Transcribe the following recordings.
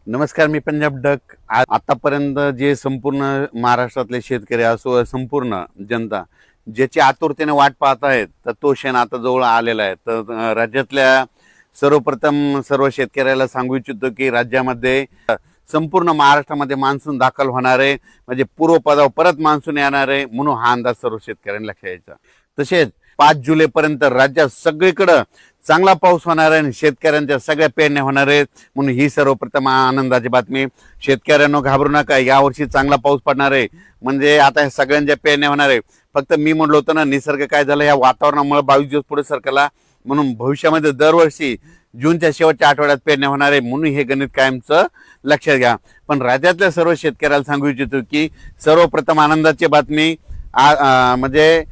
नमस्कार, मी पंजाब डक। आतापर्यंत जे संपूर्ण महाराष्ट्रातले शेतकरी असो, संपूर्ण जनता ज्याची आतुरतेने वाट पाहत आहेत, तर तो क्षण आता जवळ आलेला आहे। तर राज्यातल्या सर्वप्रथम सर्व शेतकऱ्याला सांगू इच्छितो की राज्यामध्ये संपूर्ण महाराष्ट्रामध्ये मान्सून दाखल होणार आहे, म्हणजे पूर्वपदावर परत मान्सून येणार आहे, म्हणून हा अंदाज सर्व शेतकऱ्यांनी लक्षात घ्यायचा। तसेच 5 जुलैपर्यंत राज्यात सगळीकडे चांगला पाऊस होणार आहे आणि शेतकऱ्यांच्या सगळ्या पेरण्या होणार आहेत, म्हणून ही सर्वप्रथम आनंदाची बातमी। शेतकऱ्यांनो घाबरू नका, यावर्षी चांगला पाऊस पडणार आहे, म्हणजे आता ह्या सगळ्यांच्या पेरण्या होणार आहे। फक्त मी म्हणलो होतो ना, निसर्ग काय झालं, या वातावरणामुळे 22 दिवस पुढे सरकला, म्हणून भविष्यामध्ये दरवर्षी जूनच्या शेवटच्या आठवड्यात पेरण्या होणार आहे, म्हणून हे गणित कायमचं लक्षात घ्या। पण राज्यातल्या सर्व शेतकऱ्याला सांगू इच्छितो की सर्वप्रथम आनंदाची बातमी म्हणजे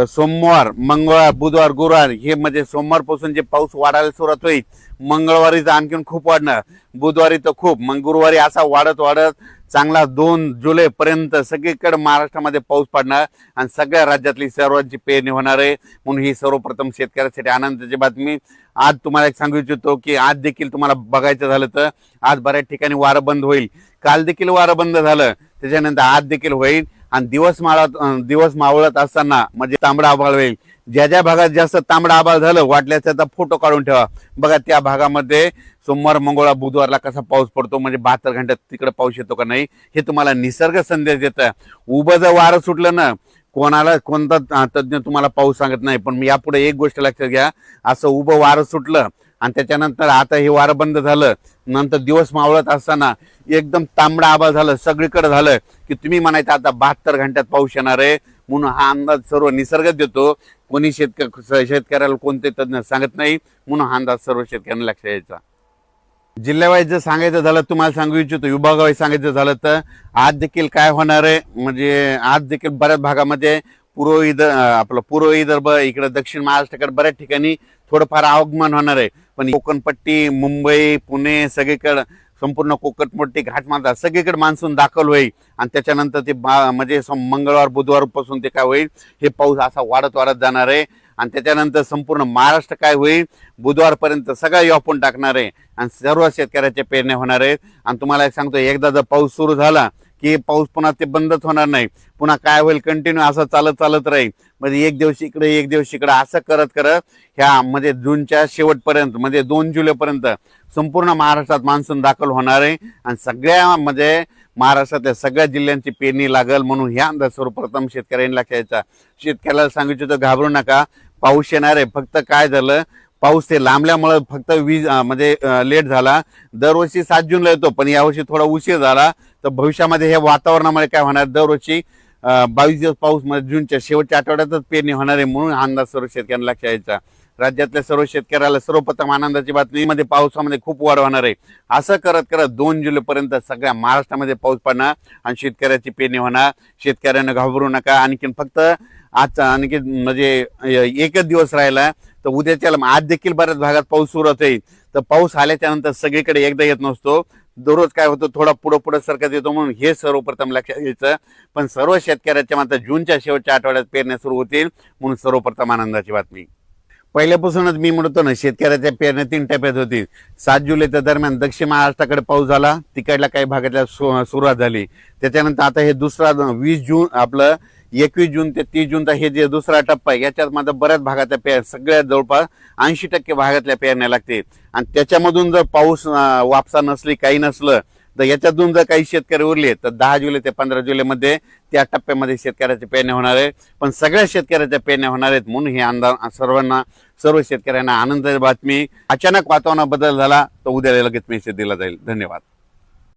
सोमवार, मंगळवार, बुधवार, गुरुवार हे म्हणजे सोमवारपासून जे पाऊस वाढायला सुरुवात होईल, मंगळवारी तर आणखीन खूप वाढणार, बुधवारी तर खूप, मग गुरुवारी असा वाढत वाढत चांगला 2 जुलैपर्यंत सगळीकडे महाराष्ट्रामध्ये पाऊस पडणार आणि सगळ्या राज्यातली सर्वांची पेरणी होणार आहे, म्हणून ही सर्वप्रथम शेतकऱ्यांसाठी आनंदाची बातमी। आज तुम्हाला एक सांगू इच्छितो की आज देखील तुम्हाला बघायचं झालं तर आज बऱ्याच ठिकाणी वारं बंद होईल, काल देखील वारं बंद झालं, त्याच्यानंतर आज देखील होईल आणि दिवस मावळत असताना म्हणजे तांबडा आभाळ होईल। ज्या ज्या भागात जास्त तांबडा आभाळ झालं, वाटल्यास त्याचा फोटो काढून ठेवा, बघा त्या भागामध्ये सोमवार, मंगळवार, बुधवारला कसा पाऊस पडतो, म्हणजे 72 घंट्यात तिकडे पाऊस येतो का नाही, हे तुम्हाला निसर्ग संदेश देतं। उभं जर वारं सुटलं ना, कोणता तज्ञ तुम्हाला पाऊस सांगत नाही, पण यापुढे एक गोष्ट लक्षात घ्या, असं उभं वारं सुटलं आणि त्याच्यानंतर आता हे वारं बंद झालं, नंतर दिवस मावळत असताना एकदम तांबडा आभाळ झालं, सगळीकडे झालं की तुम्ही म्हणायचं आता 72 घंट्यात पाऊस येणार आहे, म्हणून हा अंदाज सर्व निसर्ग देतो। कोणी शेतकऱ्याला कोणते तज्ञ सांगत नाही, म्हणून हा अंदाज सर्व शेतकऱ्यांना लक्षात यायचा। जिल्ह्यावाईज जर सांगायचं झालं, तुम्हाला सांगू इच्छितो विभागावाईज सांगायचं झालं तर आज देखील काय होणार आहे, म्हणजे आज देखील बऱ्याच भागामध्ये पूर्व विदर्भ इकडे दक्षिण महाराष्ट्राकडे बऱ्याच ठिकाणी थोडंफार आगमन होणार आहे, पण कोकणपट्टी, मुंबई, पुणे सगळीकडे संपूर्ण कोकणपट्टी, घाटमाथा सगळीकडे मान्सून दाखल होईल आणि त्याच्यानंतर ते म्हणजे मंगळवार, बुधवार पासून ते काय होईल, हे पाऊस असा वाढत वाढत जाणार आहे आणि त्याच्यानंतर संपूर्ण महाराष्ट्र काय होईल, बुधवारपर्यंत सगळं व्यापून टाकणार आहे आणि सर्व शेतकऱ्याच्या पेरण्या होणार आहेत। आणि तुम्हाला एक सांगतो, एकदा जर पाऊस सुरू झाला की पाऊस पुन्हा ते बंदच होणार नाही, पुन्हा काय होईल, कंटिन्यू असं चालत राहील, म्हणजे एक दिवस इकडे एक दिवस इकडे असं करत करत ह्या म्हणजे जूनच्या शेवटपर्यंत म्हणजे 2 जुलैपर्यंत संपूर्ण महाराष्ट्रात मान्सून दाखल होणार आहे आणि सगळ्या म्हणजे महाराष्ट्रातल्या सगळ्या जिल्ह्यांची पेरणी लागल, म्हणून ह्या अंदाज सर्वप्रथम शेतकऱ्यांनी लक्षात घ्यायचा। शेतकऱ्याला सांगितलं तर घाबरू नका, पाऊस येणार आहे, फक्त काय झालं, पाऊस ते लांबल्यामुळे फक्त म्हणजे लेट झाला। दरवर्षी 7 जूनला येतो, पण यावर्षी थोडा उशीर झाला, तर भविष्यामध्ये हे वातावरणामुळे काय होणार, दरवर्षी 22 दिवस पाऊस म्हणजे जूनच्या शेवटच्या आठवड्यातच पेरणी होणार आहे, म्हणून हा अंदाज सर्व शेतकऱ्यांना लक्षात यायचा। राज्यातल्या सर्व शेतकऱ्याला सर्वप्रथम आनंदाची बातमी, मध्ये पावसामध्ये खूप वाढ होणार आहे, असं करत करत 2 जुलैपर्यंत सगळ्या महाराष्ट्रामध्ये पाऊस पडणार आणि शेतकऱ्याची पेरणी होणार। शेतकऱ्यांना घाबरू नका, आणखीन फक्त आजचा आणखी म्हणजे एकच दिवस राहिला, तर उद्याच्या आज देखील बऱ्याच भागात पाऊस सुरू होईल। तर पाऊस आल्याच्या नंतर सगळीकडे एकदा येत नसतो, दररोज काय होतं, थोडा पुढे सरकत येतो, म्हणून हे सर्वप्रथम लक्षात घ्यायचं। पण सर्व शेतकऱ्याच्या मात्र जूनच्या शेवटच्या आठवड्यात पेरण्या सुरू होतील, म्हणून सर्वप्रथम आनंदाची बातमी। पहिल्यापासूनच मी म्हणतो ना, शेतकऱ्याच्या पेरण्या 3 टप्प्यात होतील। 7 जुलैच्या दरम्यान दक्षिण महाराष्ट्राकडे पाऊस झाला, तिकडल्या काही भागातल्या सुरुवात झाली, त्याच्यानंतर आता हे दुसरा 20 जून आपलं 21 जून ते 30 जून हे जे दुसरा टप्पा आहे, याच्यात मात्र बऱ्याच भागातल्या सगळ्यात जवळपास 80% भागातल्या पेरण्या लागतील आणि त्याच्यामधून जर पाऊस वापसा नसली, काही नसलं, तर याच्यातून जर काही शेतकरी उरले तर 10 जुलै ते 15 जुलैमध्ये त्या टप्प्यामध्ये शेतकऱ्याच्या पेरण्या होणार आहेत, पण सगळ्या शेतकऱ्याच्या पेरण्या होणार आहेत, म्हणून हे अंदाज सर्व शेतकऱ्यांना आनंदाची बातमी। अचानक वातावरणात बदल झाला तर उद्या लगेच मेसेज दिला जाईल। धन्यवाद।